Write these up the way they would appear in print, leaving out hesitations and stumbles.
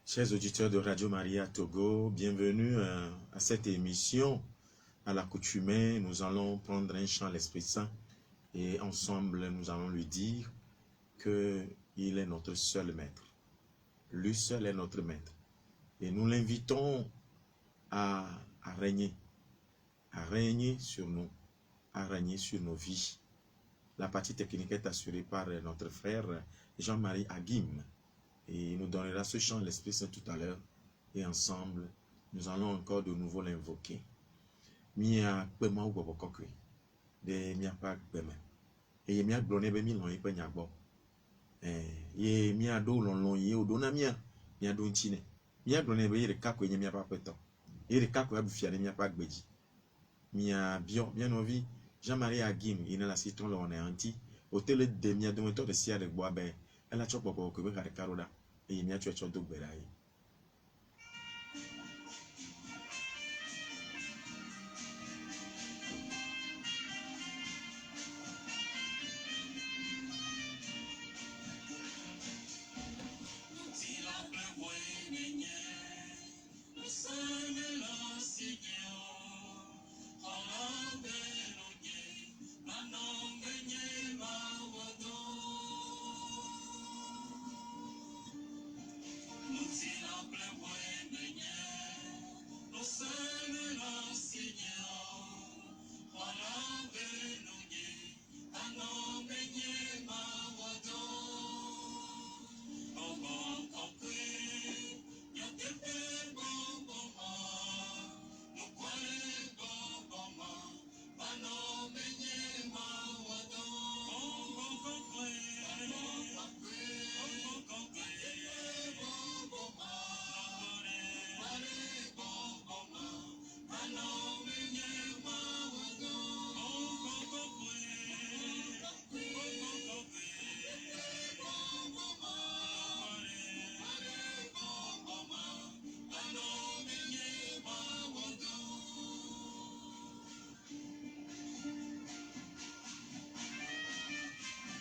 Chers auditeurs de Radio Maria Togo, bienvenue à cette émission. À l'accoutumée, nous allons prendre un chant à l'Esprit Saint et ensemble nous allons lui dire qu'il est notre seul maître. Lui seul est notre maître. Et nous l'invitons à régner sur nous, à régner sur nos vies. La partie technique est assurée par notre frère Jean-Marie Aguim. Et il nous donnera ce chant l'Esprit Saint tout à l'heure. Et ensemble, nous allons encore de nouveau l'invoquer. Mia pema ou bobo kokwe. De mia pa pema. Et mia glone be mi lon ipe nyagbo. Ye mia do lon ye odona mia do nchine. Mia glone be ye kako nye mia pa peto. Ye kako ya bufia ne mia pa gbeji. Mia bien envie Jean-Marie Aguim, il est la citron on est anti. Hôtel de mia de moto de sia de bois ben. Elle a chopo ko be kare karoda. Et mia tu cho do gberaye.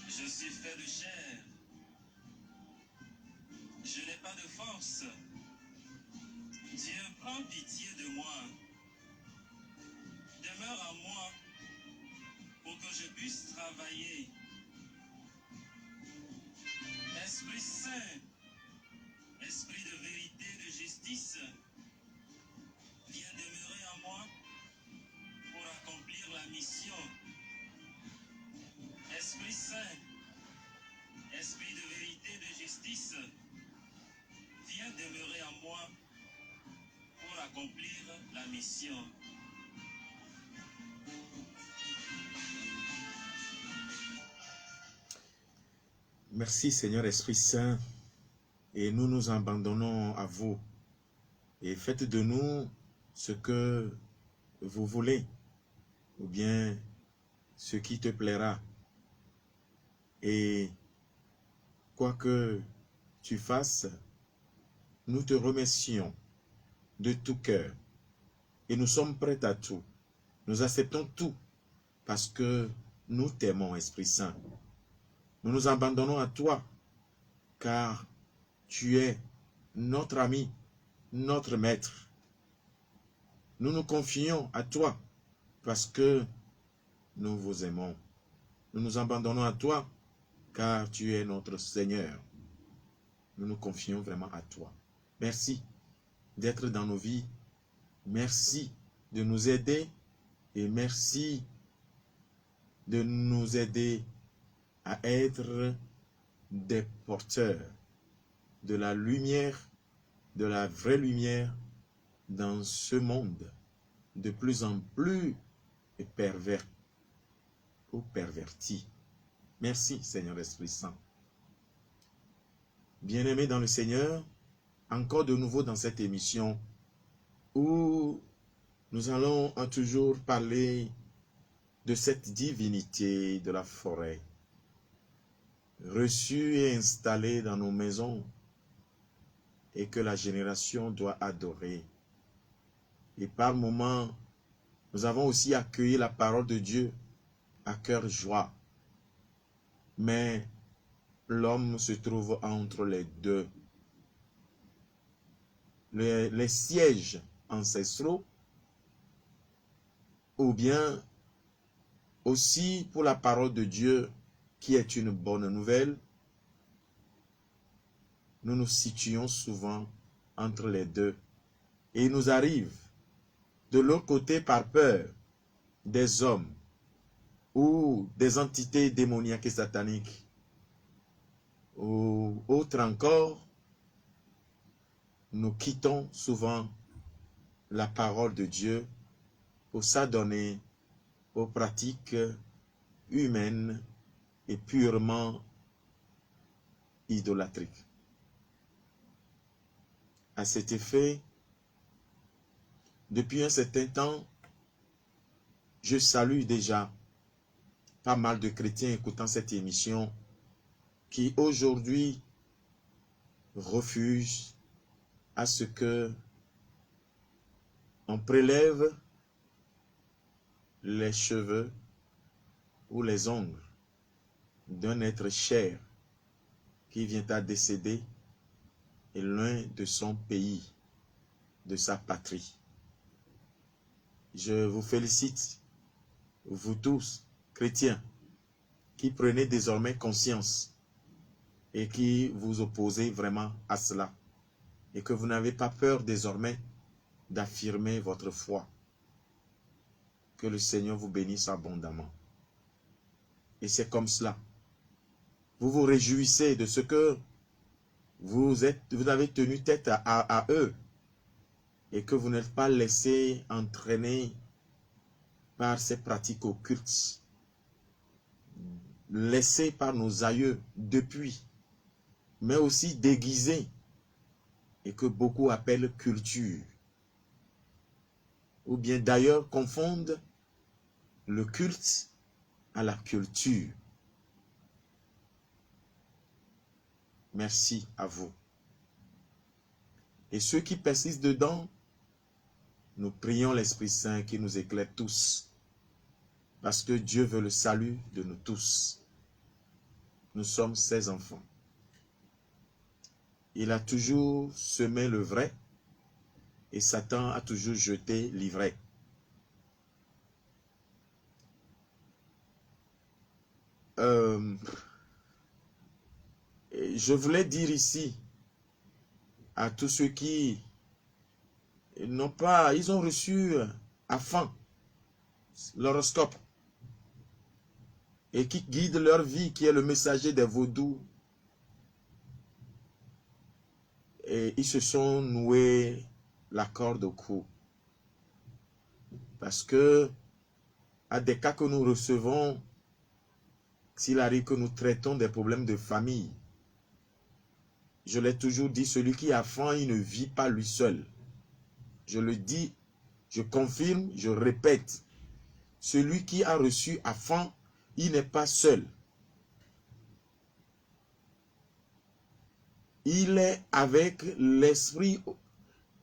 Je suis fait de chair. Je n'ai pas de force. Dieu, prends pitié de moi. Demeure en moi pour que je puisse travailler. Esprit Saint, Esprit de vérité, de justice, viens demeurer en moi pour accomplir la mission. Esprit Saint, Esprit de vérité, de justice, viens demeurer en moi pour accomplir la mission. Merci Seigneur Esprit Saint, et nous nous abandonnons à vous. Et faites de nous ce que vous voulez, ou bien ce qui te plaira. Et quoi que tu fasses, nous te remercions de tout cœur. Et nous sommes prêts à tout. Nous acceptons tout parce que nous t'aimons, Esprit Saint. Nous nous abandonnons à toi, car tu es notre ami, notre maître. Nous nous confions à toi parce que nous vous aimons. Nous nous abandonnons à toi, car tu es notre Seigneur. Nous nous confions vraiment à toi. Merci d'être dans nos vies. Merci de nous aider et merci de nous aider à être des porteurs de la lumière, de la vraie lumière dans ce monde de plus en plus pervers ou perverti. Merci Seigneur Esprit Saint. Bien-aimés dans le Seigneur, encore de nouveau dans cette émission où nous allons toujours parler de cette divinité de la forêt, reçue et installée dans nos maisons et que la génération doit adorer. Et par moments, nous avons aussi accueilli la parole de Dieu à cœur joie. Mais l'homme se trouve entre les deux. Les sièges ancestraux, ou bien aussi pour la parole de Dieu qui est une bonne nouvelle, nous nous situons souvent entre les deux. Et il nous arrive, de l'autre côté par peur, des hommes ou des entités démoniaques et sataniques, ou autres encore, nous quittons souvent la parole de Dieu pour s'adonner aux pratiques humaines et purement idolâtriques. À cet effet, depuis un certain temps, je salue déjà pas mal de chrétiens écoutant cette émission qui aujourd'hui refusent à ce que on prélève les cheveux ou les ongles d'un être cher qui vient à décéder et loin de son pays, de sa patrie. Je vous félicite, vous tous, chrétiens, qui prenez désormais conscience et qui vous opposez vraiment à cela, et que vous n'avez pas peur désormais d'affirmer votre foi. Que le Seigneur vous bénisse abondamment. Et c'est comme cela. Vous vous réjouissez de ce que vous avez tenu tête à eux et que vous n'êtes pas laissé entraîner par ces pratiques occultes laissées par nos aïeux depuis, mais aussi déguisées et que beaucoup appellent culture. Ou bien d'ailleurs confondent le culte à la culture. Merci à vous. Et ceux qui persistent dedans, nous prions l'Esprit Saint qui nous éclaire tous. Parce que Dieu veut le salut de nous tous. Nous sommes ses enfants. Il a toujours semé le vrai et Satan a toujours jeté l'ivraie. Je voulais dire ici à tous ceux qui n'ont pas, ils ont reçu à fin l'horoscope et qui guide leur vie, qui est le messager des vaudous. Et ils se sont noués la corde au cou. Parce que, à des cas que nous recevons, s'il arrive que nous traitons des problèmes de famille, je l'ai toujours dit, celui qui a faim, il ne vit pas lui seul. Je le dis Je confirme, je répète, celui qui a reçu Afan, il n'est pas seul. Il est avec l'esprit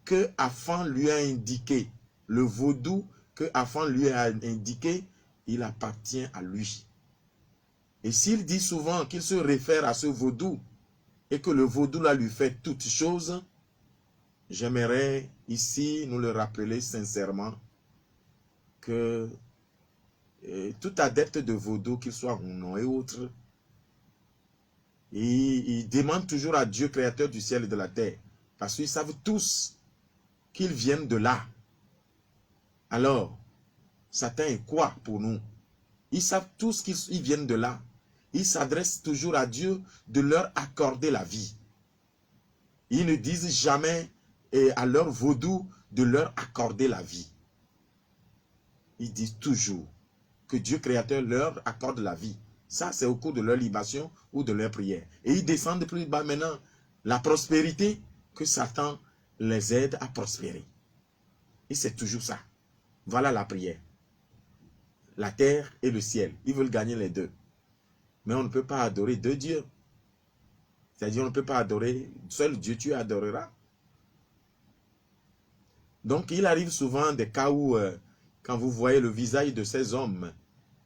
que Afan lui a indiqué. Le vaudou que Afan lui a indiqué, il appartient à lui. Et s'il dit souvent qu'il se réfère à ce vaudou et que le vaudou là lui fait toutes choses, j'aimerais ici nous le rappeler sincèrement que tout adepte de vaudou, qu'il soit Hunon et autres, il demande toujours à Dieu, créateur du ciel et de la terre, parce qu'ils savent tous qu'ils viennent de là. Alors, Satan est quoi pour nous? Ils savent tous qu'ils viennent de là. Ils s'adressent toujours à Dieu de leur accorder la vie. Ils ne disent jamais à leur vaudou de leur accorder la vie. Ils disent toujours que Dieu créateur leur accorde la vie. Ça, c'est au cours de leur libation ou de leur prière. Et ils descendent plus bas maintenant. La prospérité, que Satan les aide à prospérer. Et c'est toujours ça. Voilà la prière. La terre et le ciel. Ils veulent gagner les deux. Mais on ne peut pas adorer deux dieux. C'est-à-dire on ne peut pas adorer, seul Dieu tu adoreras. Donc il arrive souvent des cas où, quand vous voyez le visage de ces hommes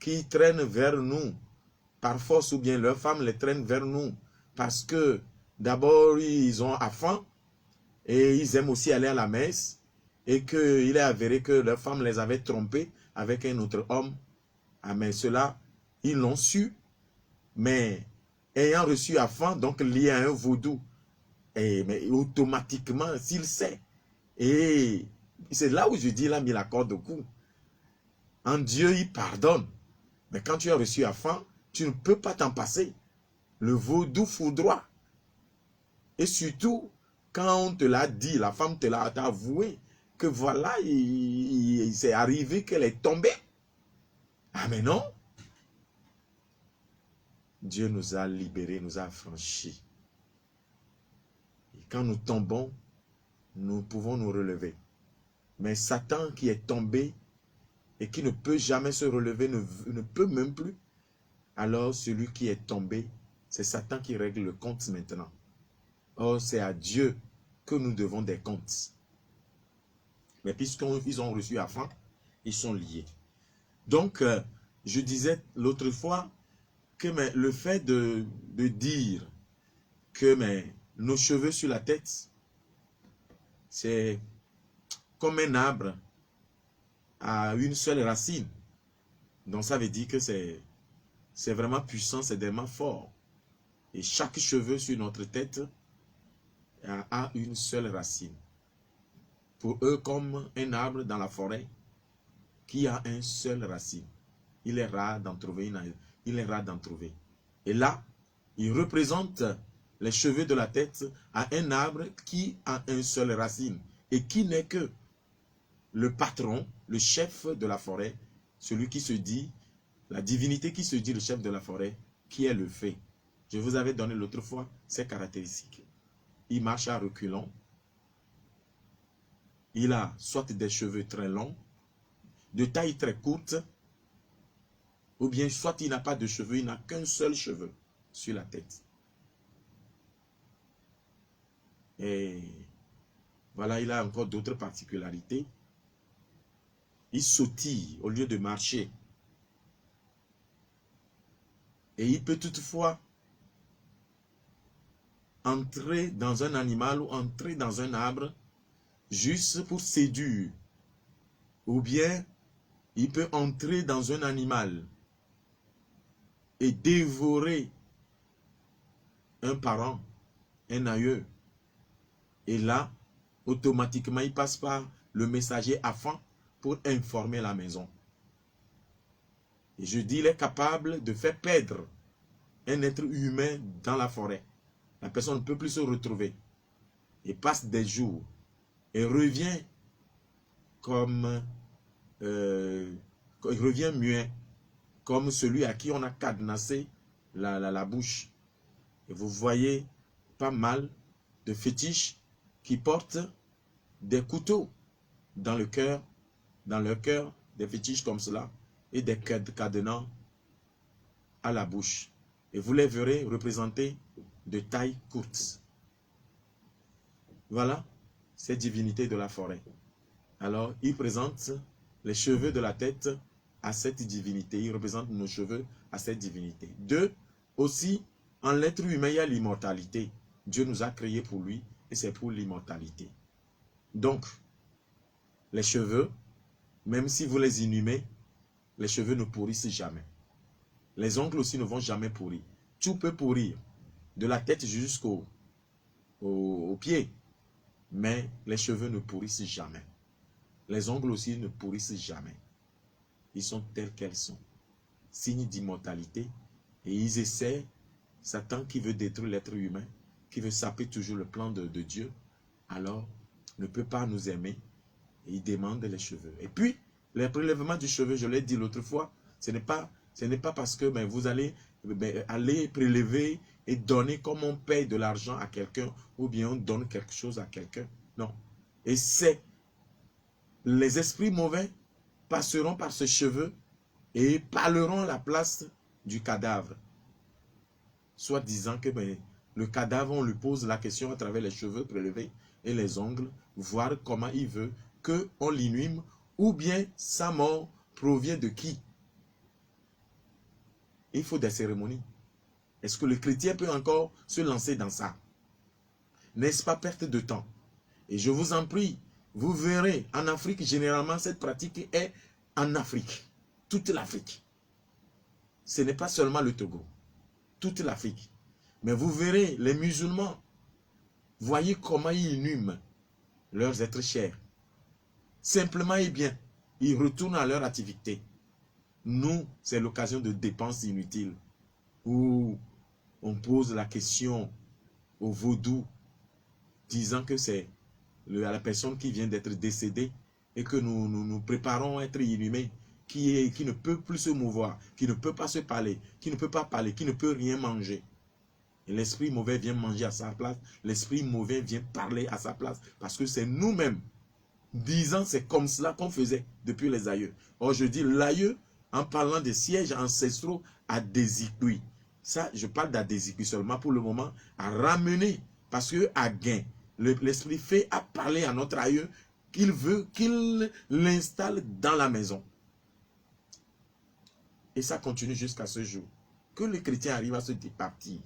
qui traînent vers nous, par force ou bien leurs femmes les traînent vers nous, parce que d'abord ils ont faim et ils aiment aussi aller à la messe, et qu'il est avéré que leurs femmes les avaient trompés avec un autre homme. Ah mais cela, ils l'ont su, mais ayant reçu faim, donc lié à un vaudou, mais automatiquement, s'il sait, et c'est là où je dis, il a mis la corde au cou. En Dieu, il pardonne. Mais quand tu as reçu faim, tu ne peux pas t'en passer. Le vaudou foudroie. Et surtout, quand on te l'a dit, la femme te l'a avoué, que voilà, il s'est arrivé qu'elle est tombée. Ah mais non. Dieu nous a libérés, nous a affranchis. Et quand nous tombons, nous pouvons nous relever. Mais Satan qui est tombé et qui ne peut jamais se relever, ne peut même plus. Alors celui qui est tombé, c'est Satan qui règle le compte maintenant. Or, c'est à Dieu que nous devons des comptes. Mais puisqu'ils ont reçu Afan, ils sont liés. Donc, je disais l'autre fois que le fait de dire que nos cheveux sur la tête, c'est comme un arbre à une seule racine. Donc, ça veut dire que c'est vraiment puissant, c'est vraiment fort. Et chaque cheveu sur notre tête a une seule racine. Pour eux, comme un arbre dans la forêt qui a une seule racine. Il est rare d'en trouver Et là, il représente les cheveux de la tête à un arbre qui a une seule racine et qui n'est que le patron, le chef de la forêt, celui qui se dit, la divinité qui se dit le chef de la forêt, qui est le fait. Je vous avais donné l'autre fois ses caractéristiques. Il marche à reculons. Il a soit des cheveux très longs, de taille très courte, ou bien soit il n'a pas de cheveux, il n'a qu'un seul cheveu sur la tête. Et voilà, il a encore d'autres particularités. Il sautille au lieu de marcher. Et il peut toutefois entrer dans un animal ou entrer dans un arbre juste pour séduire. Ou bien, il peut entrer dans un animal et dévorer un parent, un aïeux. Et là, automatiquement, il passe par le messager Afan pour informer la maison. Et je dis, il est capable de faire perdre un être humain dans la forêt. La personne ne peut plus se retrouver. Et passe des jours. Et revient comme... il revient muet. Comme celui à qui on a cadenassé la bouche. Et vous voyez pas mal de fétiches qui portent des couteaux dans le cœur dans leur cœur des fétiches comme cela et des cadenas à la bouche. Et vous les verrez représentés de taille courte. Voilà ces divinités de la forêt. Alors, ils présentent les cheveux de la tête à cette divinité. Ils représentent nos cheveux à cette divinité. 2. Aussi, en l'être humain, il y a l'immortalité. Dieu nous a créés pour lui et c'est pour l'immortalité. Donc, les cheveux, même si vous les inhumez, les cheveux ne pourrissent jamais. Les ongles aussi ne vont jamais pourrir. Tout peut pourrir, de la tête jusqu'au pied, mais les cheveux ne pourrissent jamais. Les ongles aussi ne pourrissent jamais. Ils sont tels qu'elles sont. Signe d'immortalité. Et ils essaient, Satan qui veut détruire l'être humain, qui veut saper toujours le plan de Dieu, alors ne peut pas nous aimer. Et il demande les cheveux. Et puis, le prélèvement du cheveu, je l'ai dit l'autre fois, ce n'est pas parce que vous allez aller prélever et donner comme on paye de l'argent à quelqu'un ou bien on donne quelque chose à quelqu'un. Non. Et c'est les esprits mauvais passeront par ce cheveu et parleront à la place du cadavre. Soit disant que le cadavre, on lui pose la question à travers les cheveux prélevés et les ongles, voir comment il veut qu'on l'inhume ou bien sa mort provient de qui. Il faut des cérémonies. Est-ce que le chrétien peut encore se lancer dans ça? N'est-ce pas perte de temps? Et je vous en prie, vous verrez, en Afrique, généralement, cette pratique est en Afrique. Toute l'Afrique. Ce n'est pas seulement le Togo. Toute l'Afrique. Mais vous verrez, les musulmans, voyez comment ils inhument leurs êtres chers. Simplement et bien, ils retournent à leur activité. Nous, c'est l'occasion de dépenses inutiles. Où on pose la question au vaudou, disant que c'est la personne qui vient d'être décédée et que nous préparons à être inhumés, qui ne peut plus se mouvoir, qui ne peut pas se parler, qui ne peut pas parler, qui ne peut rien manger. Et l'esprit mauvais vient manger à sa place, l'esprit mauvais vient parler à sa place, parce que c'est nous-mêmes, disant c'est comme cela qu'on faisait depuis les aïeux. Or je dis l'aïeux, en parlant des sièges ancestraux à Désikui. Ça, je parle d'Adésikui seulement pour le moment, à ramener, parce que à gain, l'esprit fait à parler à notre aïeux qu'il veut qu'il l'installe dans la maison. Et ça continue jusqu'à ce jour. Que les chrétiens arrivent à se départir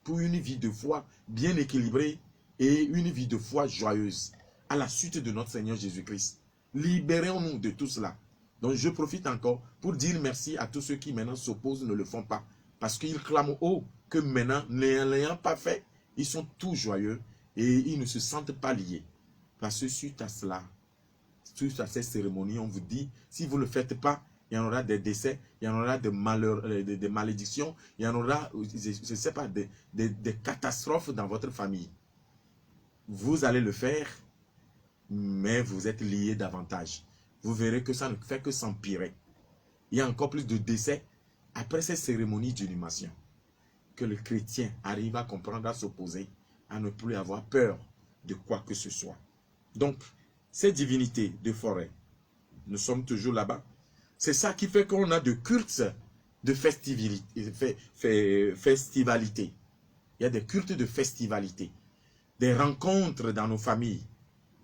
pour une vie de foi bien équilibrée et une vie de foi joyeuse à la suite de notre Seigneur Jésus-Christ. Libérons-nous de tout cela. Donc je profite encore pour dire merci à tous ceux qui maintenant s'opposent, ne le font pas. Parce qu'ils clament haut que maintenant, ne l'ayant pas fait, ils sont tous joyeux et ils ne se sentent pas liés. Parce que suite à cela, suite à ces cérémonies, on vous dit, si vous ne le faites pas, il y en aura des décès, il y en aura des malheurs, des malédictions, il y en aura, je ne sais pas, des catastrophes dans votre famille. Vous allez le faire, mais vous êtes liés davantage. Vous verrez que ça ne fait que s'empirer. Il y a encore plus de décès après ces cérémonies d'inhumation. Que le chrétien arrive à comprendre, à s'opposer, à ne plus avoir peur de quoi que ce soit. Donc, ces divinités de forêt, nous sommes toujours là-bas. C'est ça qui fait qu'on a de cultes de festivalité. Il y a des cultes de festivalité. Des rencontres dans nos familles,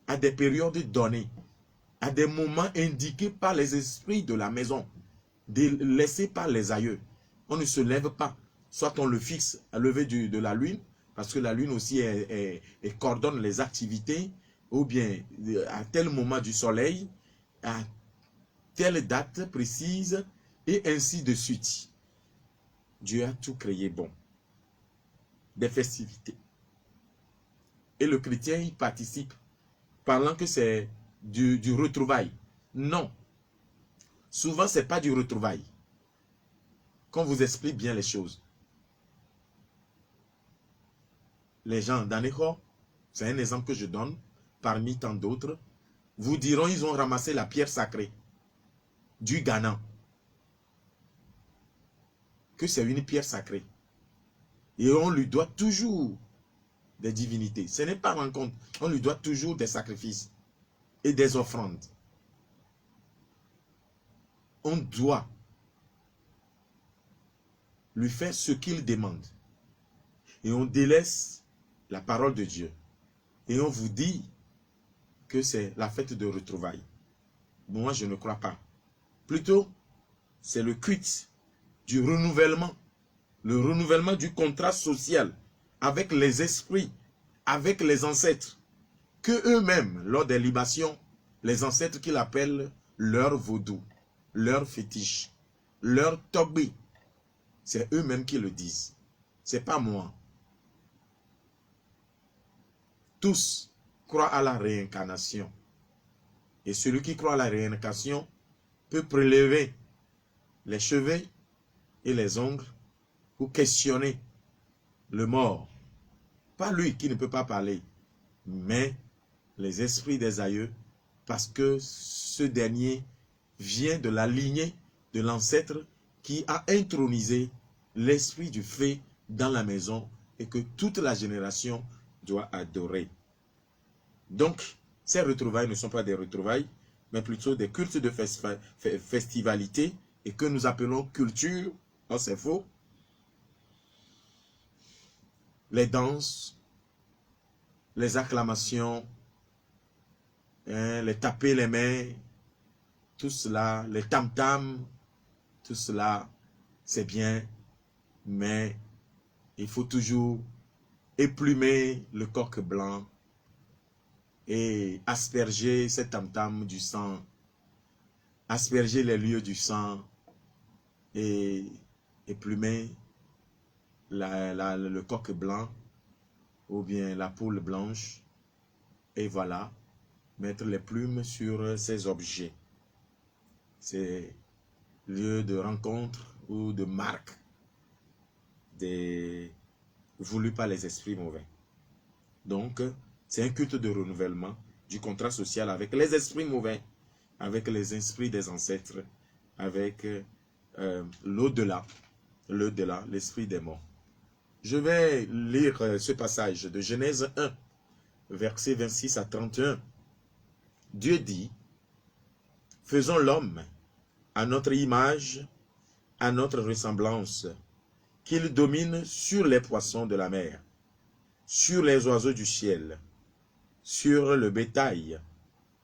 à des périodes données, à des moments indiqués par les esprits de la maison, laissés par les aïeux. On ne se lève pas. Soit on le fixe à lever de la lune, parce que la lune aussi coordonne les activités, ou bien à tel moment du soleil, à telle date précise, et ainsi de suite. Dieu a tout créé bon. Des festivités. Et le chrétien y participe, parlant que c'est du retrouvail. Non. Souvent, ce n'est pas du retrouvail. Qu'on vous explique bien les choses. Les gens d'Aného, c'est un exemple que je donne, parmi tant d'autres, vous diront ils ont ramassé la pierre sacrée du Ghana. Que c'est une pierre sacrée. Et on lui doit toujours des divinités. Ce n'est pas rencontre. On lui doit toujours des sacrifices et des offrandes. on doit lui faire ce qu'il demande. Et on délaisse la parole de Dieu. Et on vous dit que c'est la fête de retrouvailles. Moi, je ne crois pas. Plutôt, c'est le culte du renouvellement. Le renouvellement du contrat social avec les esprits, avec les ancêtres. Que eux-mêmes, lors des libations, les ancêtres qu'ils appellent leur vaudou, leur fétiche, leur togbi, c'est eux-mêmes qui le disent. C'est pas moi. Tous croient à la réincarnation. Et celui qui croit à la réincarnation peut prélever les cheveux et les ongles pour questionner le mort. Pas lui qui ne peut pas parler, mais les esprits des aïeux, parce que ce dernier vient de la lignée de l'ancêtre qui a intronisé l'esprit du fait dans la maison et que toute la génération doit adorer. Donc, ces retrouvailles ne sont pas des retrouvailles, mais plutôt des cultes de festivalité et que nous appelons culture. Oh, c'est faux. Les danses, les acclamations, les taper les mains, tout cela, les tam-tams, tout cela, c'est bien, mais il faut toujours éplumer le coq blanc et asperger ces tam-tams du sang, asperger les lieux du sang et éplumer le coq blanc ou bien la poule blanche et voilà, mettre les plumes sur ces objets. C'est lieu de rencontre ou de marque voulu par les esprits mauvais. Donc, c'est un culte de renouvellement du contrat social avec les esprits mauvais, avec les esprits des ancêtres, avec l'au-delà, l'esprit des morts. Je vais lire ce passage de Genèse 1, versets 26 à 31. Dieu dit, « Faisons l'homme à notre image, à notre ressemblance, qu'il domine sur les poissons de la mer, sur les oiseaux du ciel, sur le bétail,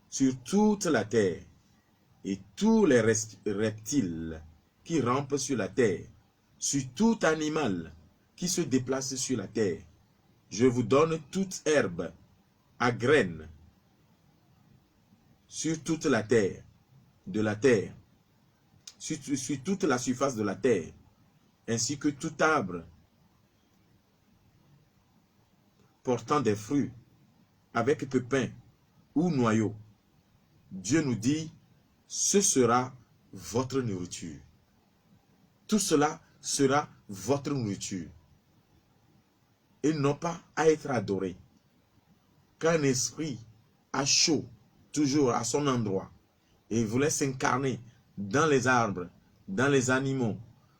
sur toute la terre, et tous les reptiles qui rampent sur la terre, sur tout animal qui se déplace sur la terre. Je vous donne toute herbe à graines sur toute la terre, sur toute la surface de la terre, ainsi que tout arbre portant des fruits, avec pépins ou noyaux. Dieu nous dit, ce sera votre nourriture. Tout cela sera votre nourriture. Ils n'ont pas à être adorés. Quand un esprit a chaud, toujours à son endroit, et voulait s'incarner dans les arbres, dans les animaux,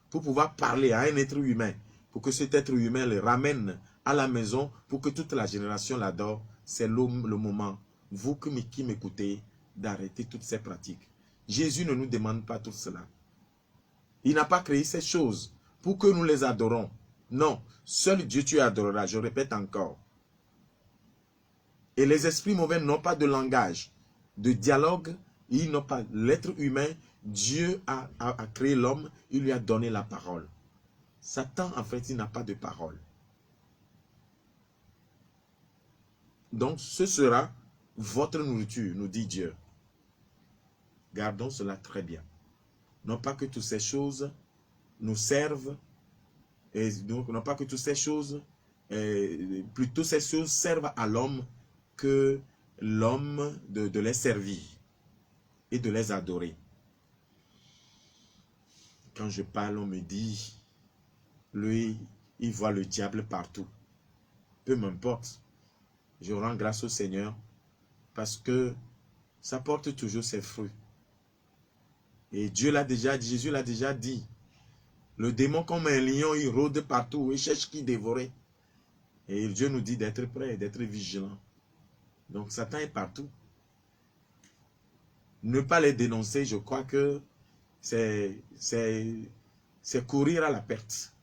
pour pouvoir parler à un être humain, pour que cet être humain le ramène à la maison, pour que toute la génération l'adore, c'est le moment, vous qui m'écoutez, d'arrêter toutes ces pratiques. Jésus ne nous demande pas tout cela. Il n'a pas créé ces choses pour que nous les adorons. Non, seul Dieu tu adoreras, je répète encore. Et les esprits mauvais n'ont pas de langage, de dialogue, ils n'ont pas. L'être humain, Dieu a créé l'homme, il lui a donné la parole. Satan, en fait, il n'a pas de parole. Donc, ce sera votre nourriture, nous dit Dieu. Gardons cela très bien. Non pas que toutes ces choses nous servent, et donc non pas que toutes ces choses, plutôt ces choses servent à l'homme, que l'homme de les servir et de les adorer. Quand je parle, on me dit, lui, il voit le diable partout. Peu m'importe. Je rends grâce au Seigneur parce que ça porte toujours ses fruits. Et Dieu l'a déjà dit, Jésus l'a déjà dit. Le démon comme un lion, il rôde partout, il cherche qui dévorer. Et Dieu nous dit d'être prêt, d'être vigilant. Donc Satan est partout. Ne pas les dénoncer, je crois que c'est courir à la perte.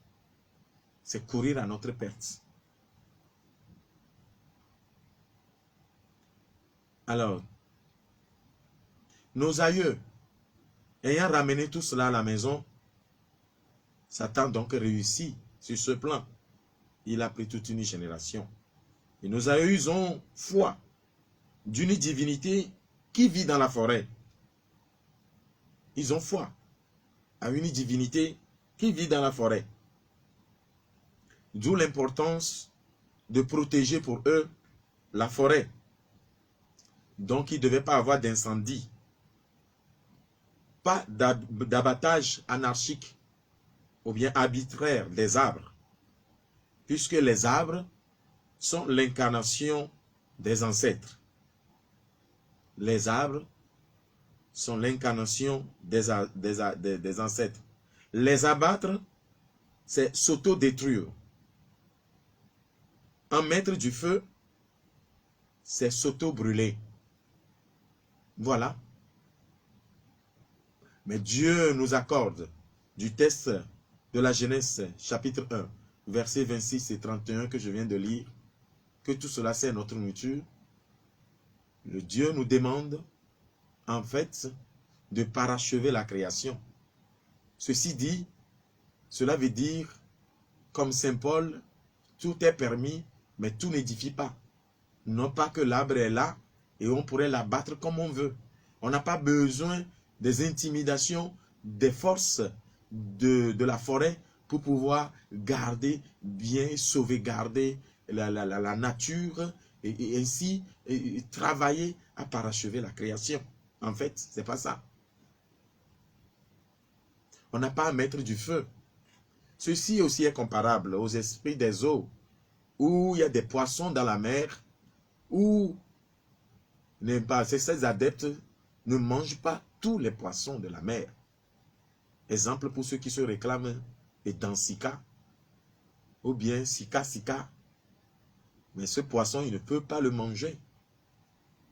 C'est courir à notre perte. Alors, nos aïeux, ayant ramené tout cela à la maison, Satan donc réussit sur ce plan. Il a pris toute une génération. Et nos aïeux ont foi d'une divinité qui vit dans la forêt. Ils ont foi à une divinité qui vit dans la forêt. D'où l'importance de protéger pour eux la forêt. Donc, il ne devait pas avoir d'incendie. Pas d'abattage anarchique ou bien arbitraire des arbres. Puisque les arbres sont l'incarnation des ancêtres. Les arbres sont l'incarnation des ancêtres. Les abattre, c'est s'auto-détruire. En mettre du feu, c'est s'auto-brûler. Voilà. Mais Dieu nous accorde du texte de la Genèse, chapitre 1, versets 26 et 31 que je viens de lire, que tout cela c'est notre nourriture. Le Dieu nous demande, en fait, de parachever la création. Ceci dit, cela veut dire, comme Saint Paul, tout est permis, mais tout n'édifie pas. Non pas que l'arbre est là et on pourrait l'abattre comme on veut. On n'a pas besoin des intimidations, des forces de la forêt pour pouvoir garder, bien sauvegarder la nature et ainsi travailler à parachever la création. En fait, c'est pas ça. On n'a pas à mettre du feu. Ceci aussi est comparable aux esprits des eaux, où il y a des poissons dans la mer, où ces adeptes ne mangent pas tous les poissons de la mer. Exemple pour ceux qui se réclament dans Sika, ou bien Sika. Mais ce poisson, il ne peut pas le manger.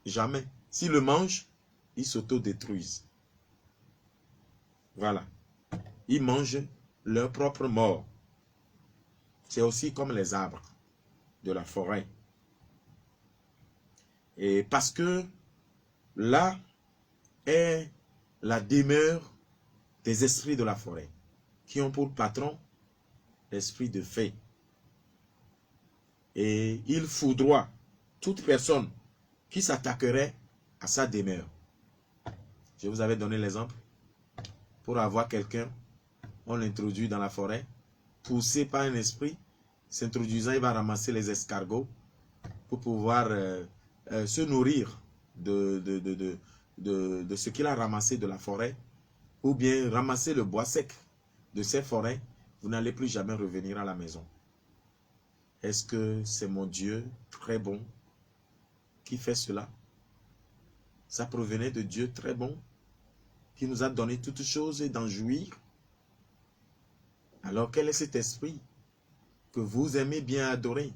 Jamais. S'il le mange, ils s'auto-détruisent. Voilà. Ils mangent leur propre mort. C'est aussi comme les arbres de la forêt. Et parce que là est la demeure des esprits de la forêt, qui ont pour patron l'esprit de fée. Et il foudroie toute personne qui s'attaquerait à sa demeure. Je vous avais donné l'exemple. Pour avoir quelqu'un, on l'introduit dans la forêt, poussé par un esprit, s'introduisant, il va ramasser les escargots pour pouvoir se nourrir de ce qu'il a ramassé de la forêt, ou bien ramasser le bois sec de ces forêts. Vous n'allez plus jamais revenir à la maison. Est-ce que c'est mon Dieu très bon qui fait cela? Ça provenait de Dieu très bon, qui nous a donné toutes choses et d'en jouir. Alors quel est cet esprit que vous aimez bien adorer,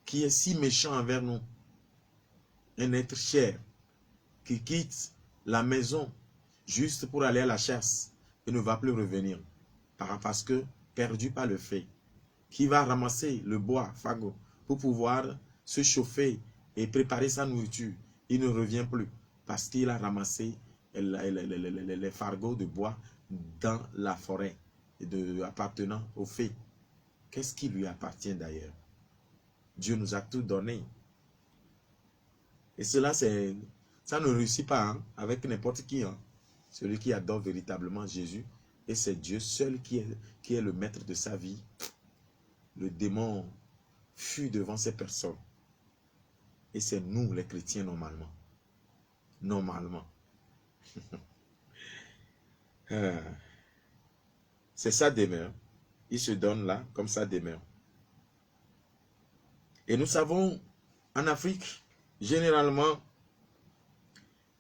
qui est si méchant envers nous? Un être cher, qui quitte la maison juste pour aller à la chasse et ne va plus revenir, parce que perdu par le feu, qui va ramasser le bois, fagot, pour pouvoir se chauffer et préparer sa nourriture. Il ne revient plus parce qu'il a ramassé les fargots de bois dans la forêt appartenant au feu. Qu'est-ce qui lui appartient d'ailleurs? Dieu nous a tout donné. Et cela, ça ne réussit pas avec n'importe qui. Celui qui adore véritablement Jésus, et c'est Dieu seul qui est le maître de sa vie. Le démon fuit devant ces personnes. Et c'est nous, les chrétiens, normalement. Normalement. C'est sa demeure. Il se donne là, comme sa demeure. Et nous savons, en Afrique, généralement,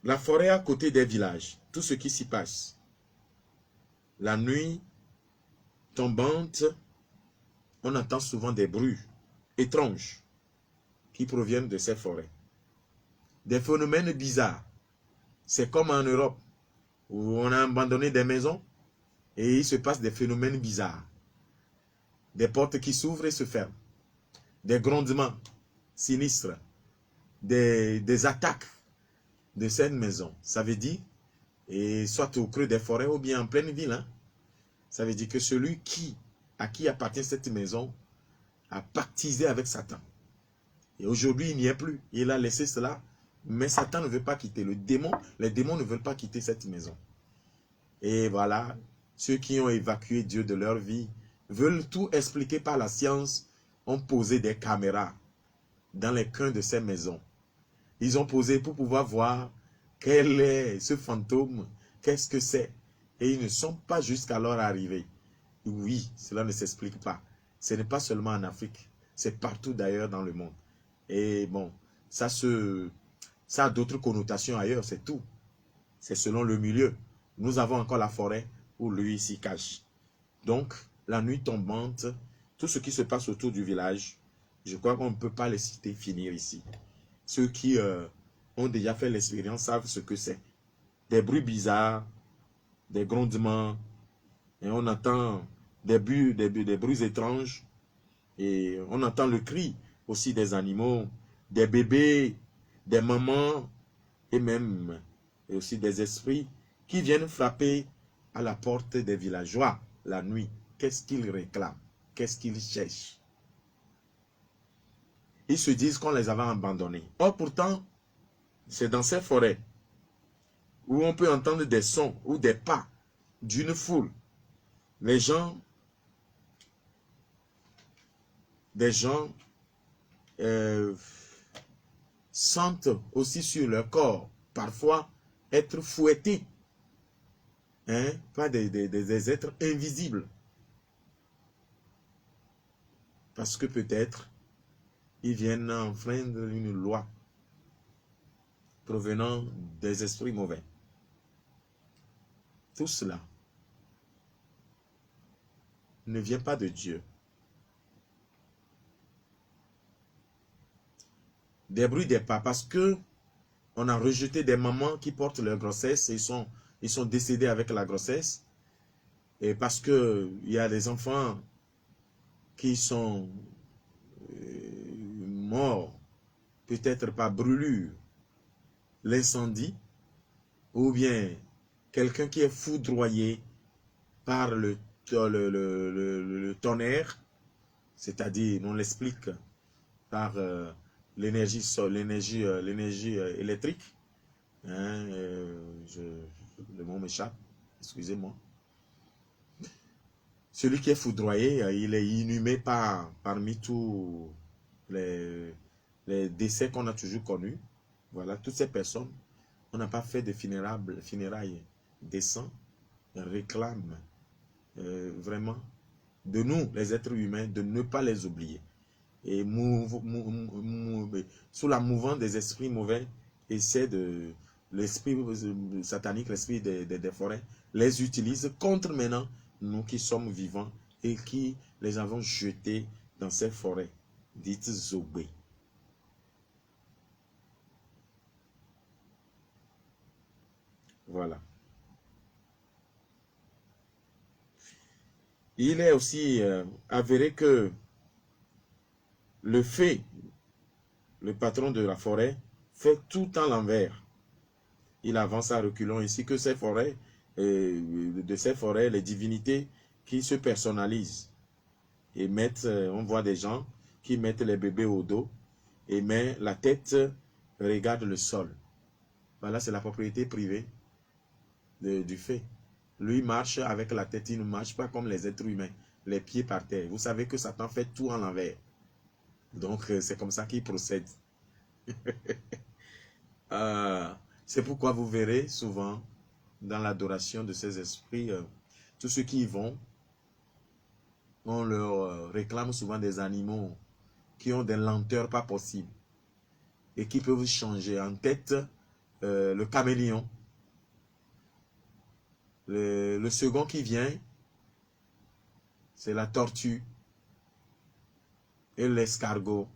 la forêt à côté des villages, tout ce qui s'y passe. La nuit tombante, on entend souvent des bruits étranges qui proviennent de ces forêts. Des phénomènes bizarres. C'est comme en Europe. où on a abandonné des maisons et il se passe des phénomènes bizarres. Des portes qui s'ouvrent et se ferment. Des grondements sinistres. Des attaques de cette maison. Ça veut dire, et soit au creux des forêts ou bien en pleine ville, hein, ça veut dire que celui à qui appartient cette maison a pactisé avec Satan. Et aujourd'hui, il n'y est plus. Il a laissé cela, mais Satan ne veut pas quitter. Les démons ne veulent pas quitter cette maison. Et voilà, ceux qui ont évacué Dieu de leur vie veulent tout expliquer par la science, ont posé des caméras dans les coins de ces maisons. Ils ont posé pour pouvoir voir quel est ce fantôme, qu'est-ce que c'est. Et ils ne sont pas jusqu'alors arrivés. Oui, cela ne s'explique pas. Ce n'est pas seulement en Afrique, c'est partout d'ailleurs dans le monde. Et bon, ça a d'autres connotations ailleurs, c'est tout. C'est selon le milieu. Nous avons encore la forêt où lui s'y cache. Donc, la nuit tombante, tout ce qui se passe autour du village, je crois qu'on ne peut pas les citer, finir ici. Ceux qui ont déjà fait l'expérience savent ce que c'est. Des bruits bizarres, des grondements, et on entend des bruits étranges, et on entend le cri aussi des animaux, des bébés, des mamans, et même et aussi des esprits qui viennent frapper à la porte des villageois la nuit. Qu'est-ce qu'ils réclament? Qu'est-ce qu'ils cherchent? Ils se disent qu'on les avait abandonnés. Or pourtant, c'est dans ces forêts où on peut entendre des sons ou des pas d'une foule. Des gens sentent aussi sur leur corps parfois être fouettés, hein, par des êtres invisibles. Parce que peut-être ils viennent enfreindre une loi provenant des esprits mauvais. Tout cela ne vient pas de Dieu. Des bruits des pas, parce que on a rejeté des mamans qui portent leur grossesse et ils sont décédés avec la grossesse. Et parce que il y a des enfants qui sont morts, peut-être par brûlure, l'incendie, ou bien quelqu'un qui est foudroyé par le tonnerre, c'est-à-dire, on l'explique, par l'énergie électrique. Hein, le mot m'échappe, excusez-moi. Celui qui est foudroyé, il est inhumé parmi tous les décès qu'on a toujours connus. Voilà, toutes ces personnes, on n'a pas fait de funérailles décents, réclament vraiment de nous, les êtres humains, de ne pas les oublier. Et sous la mouvance des esprits mauvais, essaie de l'esprit satanique, l'esprit des forêts, les utilise contre maintenant nous qui sommes vivants et qui les avons jetés dans ces forêts dites Zobé. Voilà. Il est aussi avéré que le fée, le patron de la forêt, fait tout en l'envers. Il avance à reculons, ainsi que ces forêts, de ces forêts, les divinités qui se personnalisent et mettent, on voit des gens qui mettent les bébés au dos et mais la tête regarde le sol. Voilà, c'est la propriété privée du fée. Lui marche avec la tête, il ne marche pas comme les êtres humains, les pieds par terre. Vous savez que Satan fait tout en l'envers. Donc, c'est comme ça qu'il procède. C'est pourquoi vous verrez souvent dans l'adoration de ces esprits, tous ceux qui y vont, on leur réclame souvent des animaux qui ont des lenteurs pas possibles et qui peuvent changer. En tête, le caméléon. Le second qui vient, c'est la tortue et l'escargot.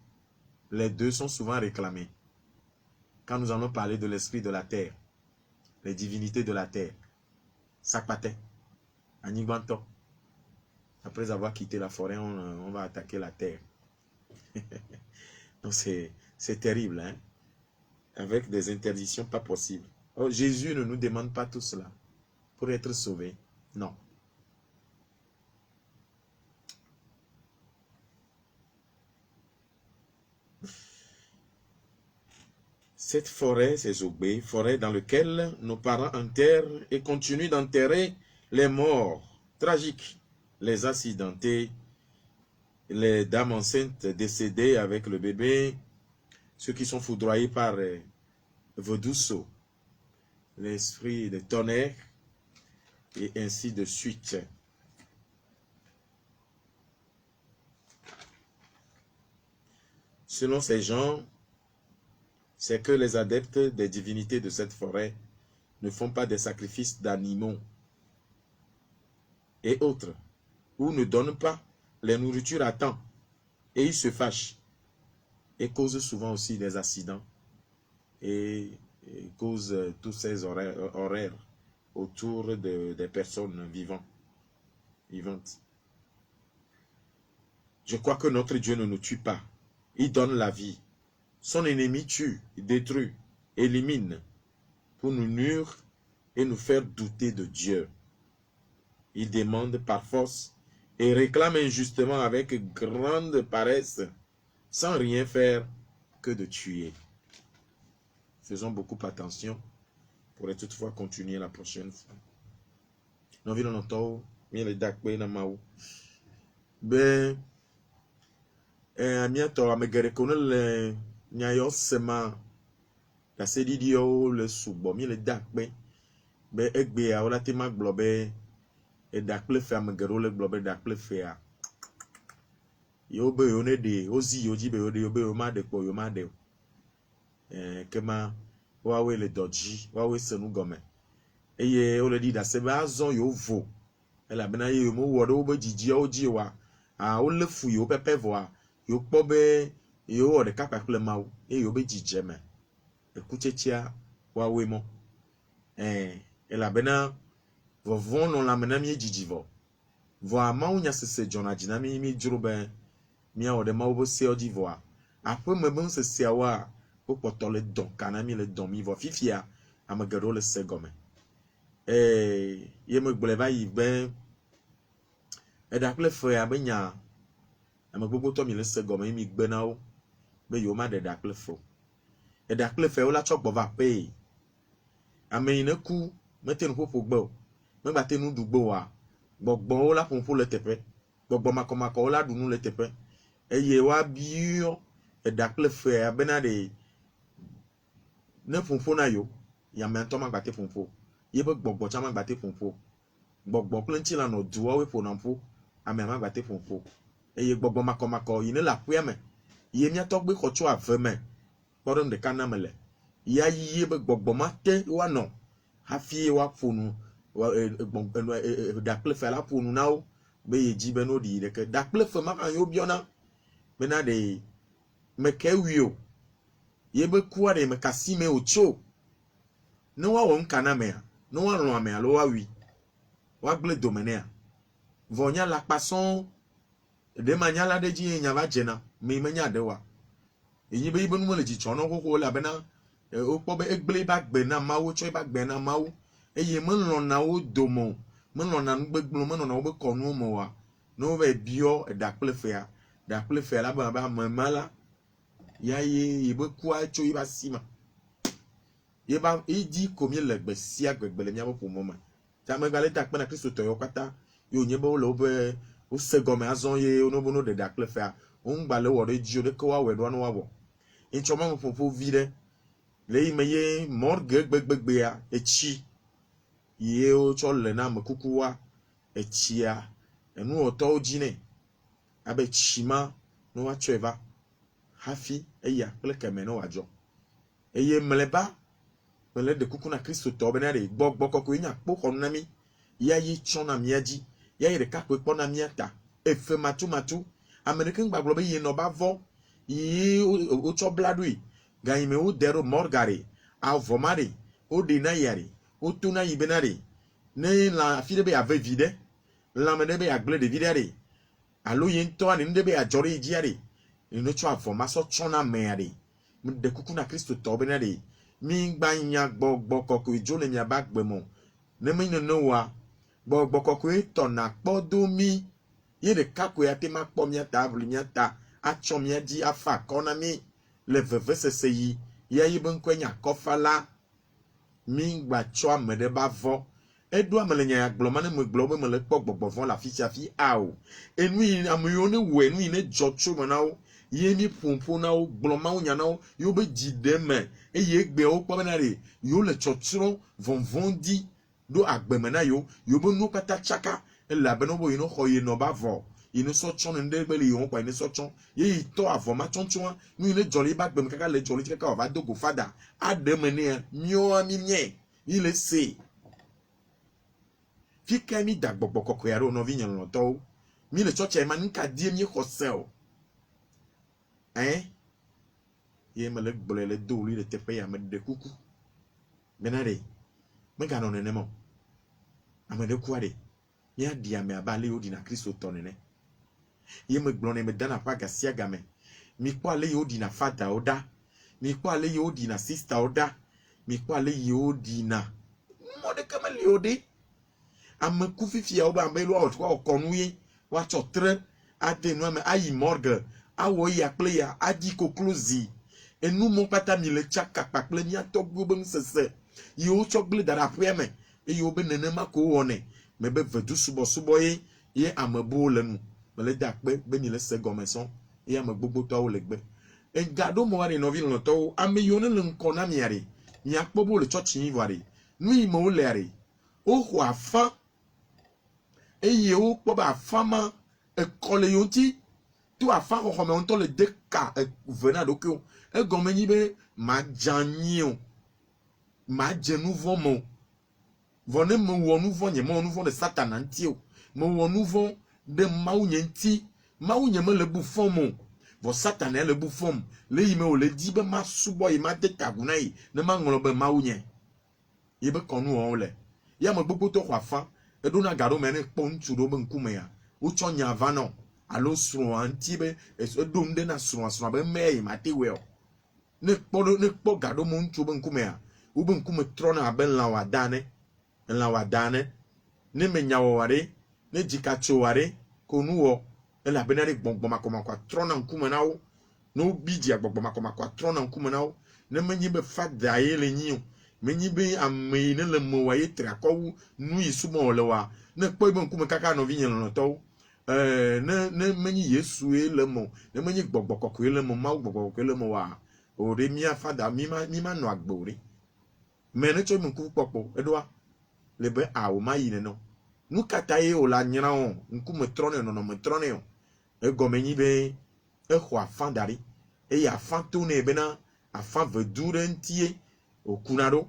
Les deux sont souvent réclamés. Quand nous allons parler de l'esprit de la terre, les divinités de la terre, Sakpate, à Nigbanto. Après avoir quitté la forêt, on va attaquer la terre. Donc c'est terrible, hein? Avec des interdictions pas possibles. Oh, Jésus ne nous demande pas tout cela pour être sauvé. Non. Cette forêt, c'est Zobé, forêt dans laquelle nos parents enterrent et continuent d'enterrer les morts tragiques, les accidentés, les dames enceintes décédées avec le bébé, ceux qui sont foudroyés par Vodousso, l'esprit de tonnerre, et ainsi de suite. Selon ces gens, c'est que les adeptes des divinités de cette forêt ne font pas des sacrifices d'animaux et autres, ou ne donnent pas les nourritures à temps, et ils se fâchent, et causent souvent aussi des accidents, et causent tous ces horaires autour des personnes vivantes. Je crois que notre Dieu ne nous tue pas, il donne la vie. Son ennemi tue, détruit, élimine, pour nous nuire et nous faire douter de Dieu. Il demande par force et réclame injustement avec grande paresse, sans rien faire que de tuer. Faisons beaucoup attention pour toutefois continuer la prochaine fois. Nous venons d'entendre, mais les dakbe na maou. Ben, amiato amegerekone le nyayo sema la sedidio le subo mi le dakbe. Ben egbe a ola te ma globe e dakle fe amegero le globe dakle fe a. Yo be yo ne de ozi yo ji be yo de yo be yo ma de po yo ma de. Kema wawe le doji wawe senu gome. Eye o le di da se ba azon yo vo. Ela bena ye yo mo wo do be jiji o ji wa. A o le fu yo pepe vo a. Yo kpo be yo o de kapa kle mawo. E yo be jije me. Ekuchechia wawe mo. Ela bena vovon non la mena mi jiji vo. Vo ama unya sese jona jina mi juro ben mi a o de mawo bo se o ji vo a. Après me bon se se wa o poto le don kana mi le don mi vo fifia amagero le se gome. Ye me gbole ba yi ben e da ple fo ya benya amagbogbo to mi le se gome mi gbe na o be yo ma de da ple fo e da ple fe o la chokbo va pe ame ina ku mete no popo gbo me ba te nu dugbo wa gbogbo o la ponpo le tepe gbogbo makomako o la dunu le tepe eye wa bio e da ple fe ya bena de ne ponpo na yo ya me to ma gba te ponpo ye be gbogbo cha ma gba te ponpo gbogbo plenty la no duo we ponampo ame ma gba te ponpo eye gbogbo makomako yin la pu ame ye mi to gbe kocho aveme podem de kana mele ya yi be gbogbo ma te wa no hafi wa ponu da ple fe la ponu na o be ye ji be no di de ke da ple fe ma kan yo biona be na de me ke wio ye be kuwa de me kasime ocho no wa won kana me no wa ron ame alo wa wi wa gle domenea vonya la pason de manya la de ji nya va jena me menya de wa eyin be ibonu mo le ji chono koko la bena o po be egle ba gbe na mawo cho ba gbe na mawo eye mo nlo na o domo mo nlo na gbegbo mo nlo na o be konu mo wa no be bio e da ple fe la ba mala ya ye be kwa cho iba sima ye ba edi komi legbe si agbegbe le mi abo mo ma ta me gale da pe na Kristo to yo kwata yo nye be o lo be o se gome azon ye onobono de da ple fe a o ngba le wo de ji o de ko wa we do no wa wo inchoma mo popo vide le imeye morgue gbegbe ya echi ye o cho le na mekuku wa echi a enu oto ojine abe chima no wa cheva hafi eya ple keme no wajo eye mleba mele de kuku na Kristo to be na de gbogbo koko nya po ko na mi ya yi chona miaji ya yi de ka po na miata efe matu american gbagbo be ye no ba vo yi o cho bladui ga ime o dero morgari a vomari o de na yari o tuna ibenari ne la fi de ave vide la me de be agble de vide re alo yen to ani de be ajori ji are ino cho afoma so chona me are me de kuku na Kristo to be na re mi gba nya gbogbo koko ijo le mi abagbe mo ne me no wa gbogbo koko to na podo mi ye de kako ya te ma po mi table mi ta acho mi di afa kona mi le veve sese yi ye yi ben kwenya kofala mi gba cho amede ba vo edu amele nya gloma ne me globe me le gbogbo vo la fi ao enu amuyo ne wo enu ne jocho mo na o ye mi pompo na o gloma o nya na o yo be jideme e ye gbe o po na re yo le chochiro von di do agbeme na yo be no kata chaka e la be no bo ino khoye no ba vo ino so chon nde gbe le yo pa ino so chon ye to avoma chonchon nu ne jolly ba gbem kaka le jolly kaka o va dogo fada ademe ne mio ami nye ile se fika mi dagbogbo koko yaro no vi nyan to mi le church e man ka die mi hosel ye me le gbole le do li le tepe ya me de kuku benare me ga no ne mo amede kuade ya dia me abale odi na Kristo to ne ye me glone me dana pa gasia game mi kwa le odi na fada oda mi kwa le odi na sister oda mi kwa le odi na mo de kamali odi am kufifia oba mbelo otwa okonuye wa chotre ade no me ayi morgue awo ya player adi koklozi enu mo pata mi le chaka pakle mi atogbo bem sese yo chogle dara preme e yo be nene mako wone me be vedu subo ye amabo lenu me le dakpe be mi le se gomeson ye amagbogbo to le gbe en gado mo wari no vi no to ame yo ne nko na mi are mi akpobo le church yin wari nu imo o le are o ho afa eye o po ba fama e kole yonti tu afa ko me on to le deka vena do ko e gomen yi be ma janio ma jenu vomo vone mo wo nouveau nye mo nouveau de satan anti o mo wo nouveau de maunye nti maunye me le bouffon mo vo satan le bouffon le yime o le di be ma subo yi ma deka gunai ne ma ngolo be maunye ye be konu on le ya mo gbogbo to kwa fa edo na garo me ne pon turo be nkume ya o chonya vano alo suru anti be edo nde na suru be me ma te we o ne kpo gado mo ntu be nkume ya u be nkume trona aben la wa dane ne menya ware ne jikacho ware konuwo ela benare gbogbo makoma kwa trona nkume nawo no bidi agbogbo makoma kwa trona nkume nawo ne menyi be fada yele nyi menyi be ame ne le mo wa yetra ko nu isumo lewa ne kpo be nkume kaka no vinye no to ne menyi Yesu ele mo ne menyi gbogbo kokko ele mo ma gbogbo kokko ele mo wa ore mi afada mi ma no agbori me ne cho me nku popo edwa lebe awo ma yine no nukata ye o la nyina on nku me trone no me trone on e gomenyi be e ho afan dari e ya afan to ne be na afan vedure ntie okunaro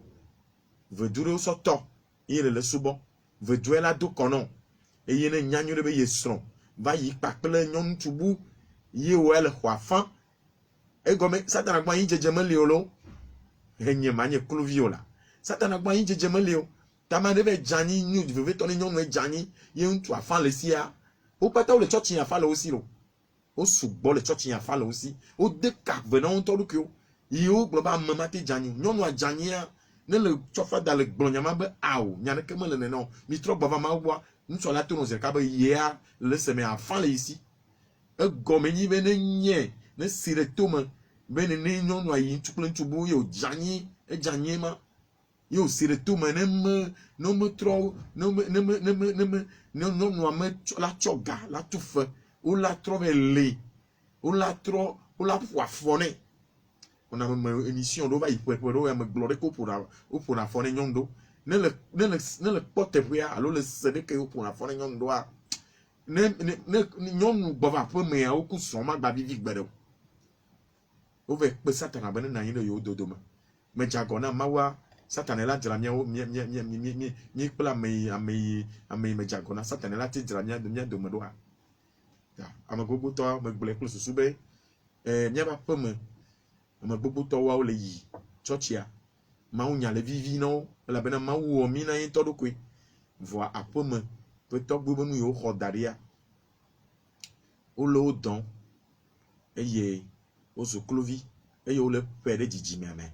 vedure so to ire le subo vedue la do kono e ye ne nyanyu be yesron va yi pakle nyon tubu ye o ele ho afan e gome satana gba yin jejemele olo enye manye kluviola satana gba yin jejemele o tama debe jani nyu veve toni nyon we jani ye ntu afan le sia o pata o le church yan fa le aussi lo o subo le church yan fa le aussi o de ka venon to lu kyo yo globa mama te jani nyon wa jani ya ne le chofa da le gbon nyama be awo nyane keme le no mi tro bava ma wa nso la to no ze ka be ya le se me afan le ici e gomeni be ne nye ne sire to me be ne nyon wa yin tuklen tubu yo jani e jani ma yo sire to me ne no me tro no me no me la choga la tufe ou la trovele ou la poifone on a une émission do va y preparo ya me gloire ko pour la fone nyondo ne le porte bria alors le cede que pour la fone nyondo a ne nyon bova po me a ku so ma gba bivi gbere o ve pe satana bene na yin yo dodoma me jagona mawa satana la dira mi pla me jagona satana la ti dira mi do me do ha ya amagogo to me gbele plus sube mi ba pe me amagogo to wa o le yi church ya ma unya le vivi no la bena ma wo mi na yin to do kwe voa apome peut-être que nous yo khodaria o lo don eye o so clovi eye o le pere jijimeme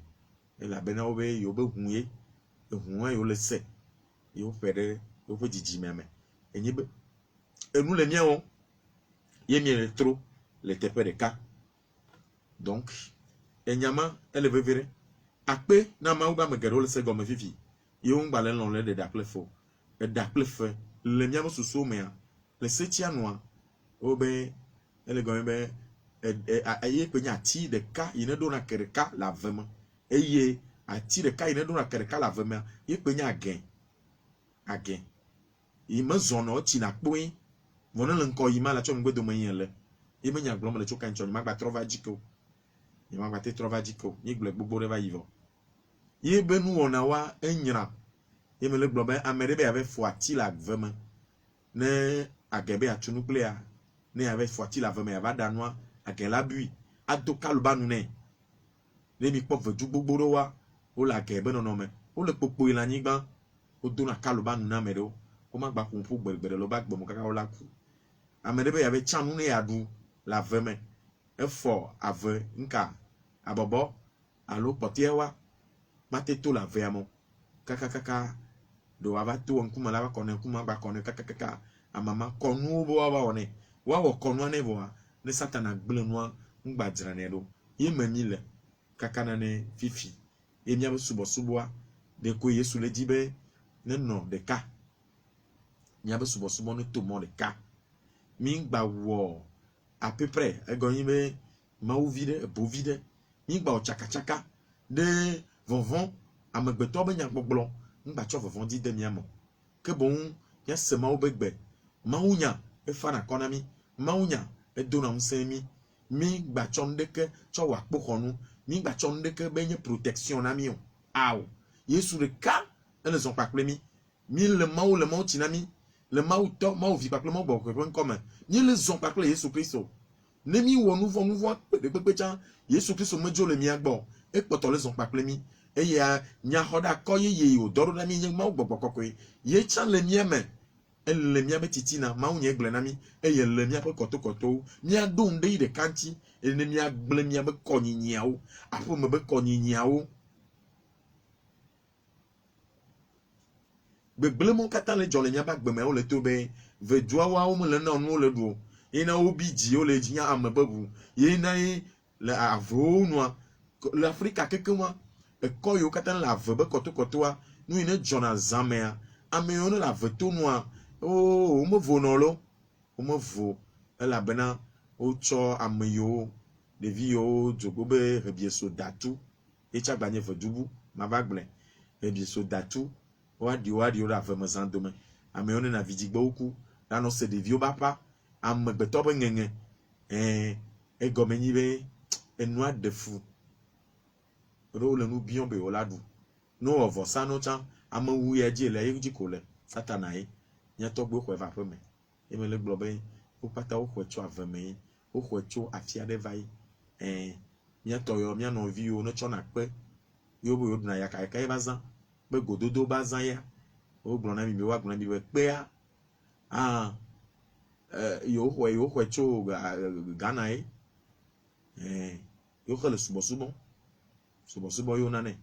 e la bena o be yo be hunye e hunwa yo le se yo pere yo be jijimeme enyi be enu le miawo ye mi le trop le tepe de ka donc enyama ele vevere akpe na ma uba me gero le se go me fifi yo ngba le lon le de daple fo e daple fe le miawo susu me a le setia noa o be ele go be aye pe nya ti de ka ine do na kereka la vema eye ati de ka ine do na kereka la vema ye pe nya agen i me zono ti na kpoin vona le nko yi ma la cho mgbe do me yen le ye me nya glom le cho kan cho ma gba trova jiko ye ma gba te trova jiko ni gble gbogbo re va yivo ye be nu wona wa enyra ye me le glo be amere be ave fo ati la vema ne agebe atunu plea ne ave fo ati la vema va danwa agen la bui ado kaluba nu ne mi pop vedu gbogbo ro wa o la gebe no no me o le popo ila nyigba o do na kaluba nu na me do ko ma gba kun fu gbegbere lo ba gbo mo kaka o la ku amere be ave chanu ne adu la veme e fo ave nka abobo alo potiewa mate to la veamo kaka do ava to nkuma la ba kone nkuma ba kone kaka amama konu bo wa one wa wo konu ne bo ne satana gblenoa ngba dira ne do ye mamile kaka na ne fifi e mia subo de ko yesu le dibe ne no de ka mia be subo ne to mo de ka mi ngba wo à peu près e go yin be ma ou vide bo vide mi ngba o chaka de vovon amegbeto be nya gbogbo ngba cho vovon di de miamo ke bon ya se ma obegbe ma unya e fa na konami ma unya e do na msemi mi gba chondeke cho wa kpokonu mi gba chondeke benye protection na mi o aw yesu de ka elles sont pas plemi mi le mau tinami le mau to mau vi pas plemo bo ko comme ni les ont pas plé yesu Christo ne mi wo nous voit pe chan yesu Christo mejo le mi agbo e poto les ont pas plemi e ya nya hoda ko ye o doro na mi yen mau gbogbo kokko ye chan le mi eme le mia betitina ma unye gble na mi eye le mia pe koto mia do nde de kanti e ne mia gble mia be konyinyia o apo me be konyinyia o gbegle mon kata le jole mia ba gbe me o le to be ve dua wa o me le na no le do ina obi ji o le jinya amebebu ye na le avo no l'Afrique kekema e koyo kata la ve be koto a nu ine jona zamea ame on la ve to no oh, o me vo no lo o me vo la bena o cho ameyo de vio jogobe rebieso datu e cha gbanye ve dubu ma va gble rebieso datu wa di o la ve mazan dome ame on na vidigbo oku la no se de vio bapa am gbeto be ngenge e gomenyi be enua de fu ro le nu bion be o la du no ovo sano chan am wu ye ji le yi ko le satana yi nya to gbo ko va pe me e me le glo be o pata o ko cho aveme o ko cho afia de vai nya to yo mia no vi o no cho na pe yo bo yo na ya kai kai bazan be gododo bazan ya o glo na mi be wa glo na mi be pe a yo ko cho Ghana yo ko le subo yo na ne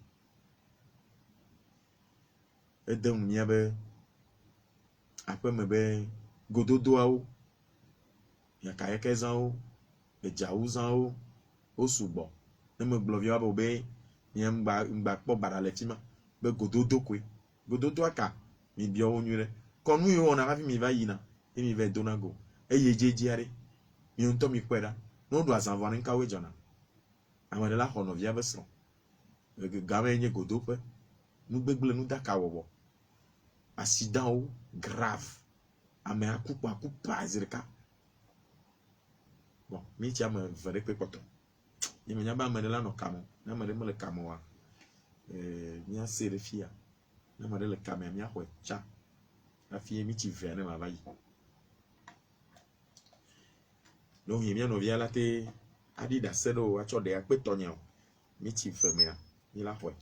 e de mia be après me be gododo ao ya ka zan o e jawu zan o subo ne me glovia abo be ni ngba po barale tima be gododo aka mi bi o nyure konu yo na rafi mi va yina e mi ve donago e ye jeji are mi on to mi kweda no do azan van nka we jona amade la hono via besro e game nye godope nu gbegle nu daka wowo accident grave ame akupa azirika bon mi tia me vere pe poto ni me nyaba me la no kamo na me le kamo wa mi a sere fia na me le kamo mi a ho cha la fie mi ti vere ma va yi donc il vient no via la te adi da sedo a cho de akpe tonya mi ti feme a ni la ho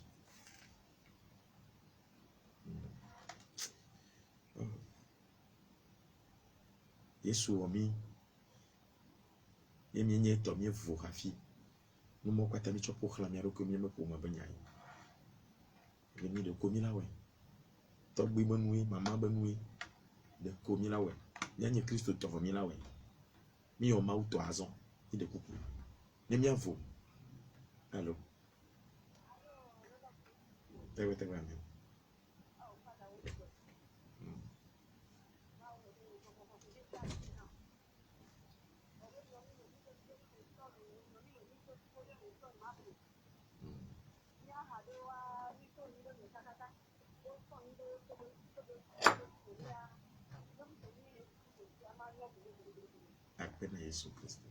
Yesu omi yemi nye to mi vo hafi no mo kwata mi chopo khla mi aroko mi me po ma banya yi mi de komi la we to gbe bonwe mama bonwe de komi la we nyanye Kristo to mi la we mi o ma uto azon ni de kuku ne mi avo allo tewe amen. Apenas Yesu Kristo.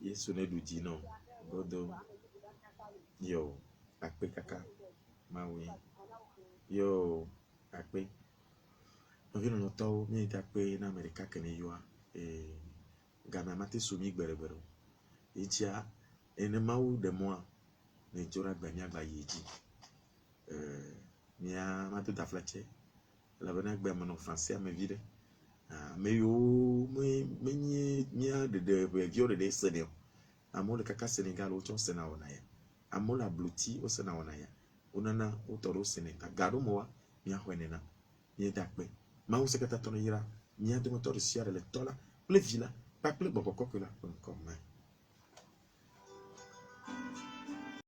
Yesu ne du di non godo yo akpe kaka mawe yo akpe ovino no to mi akpe na America kene yoa gana mate sumi gberegbero itia ene mawu de moi ne jora gbanya gba yeji mia mate da flache la bana gba mon français à me vide mais yo me mia de vieux de sénégal amo le kaka Sénégal o chon sena ona ya amo la bluti o sena ona ya onana o toro Sénégal garo moa mia hwenena mia dakpe ma o sekata tono yira mia de motor siara le tola le vila pas ple boboko que la comme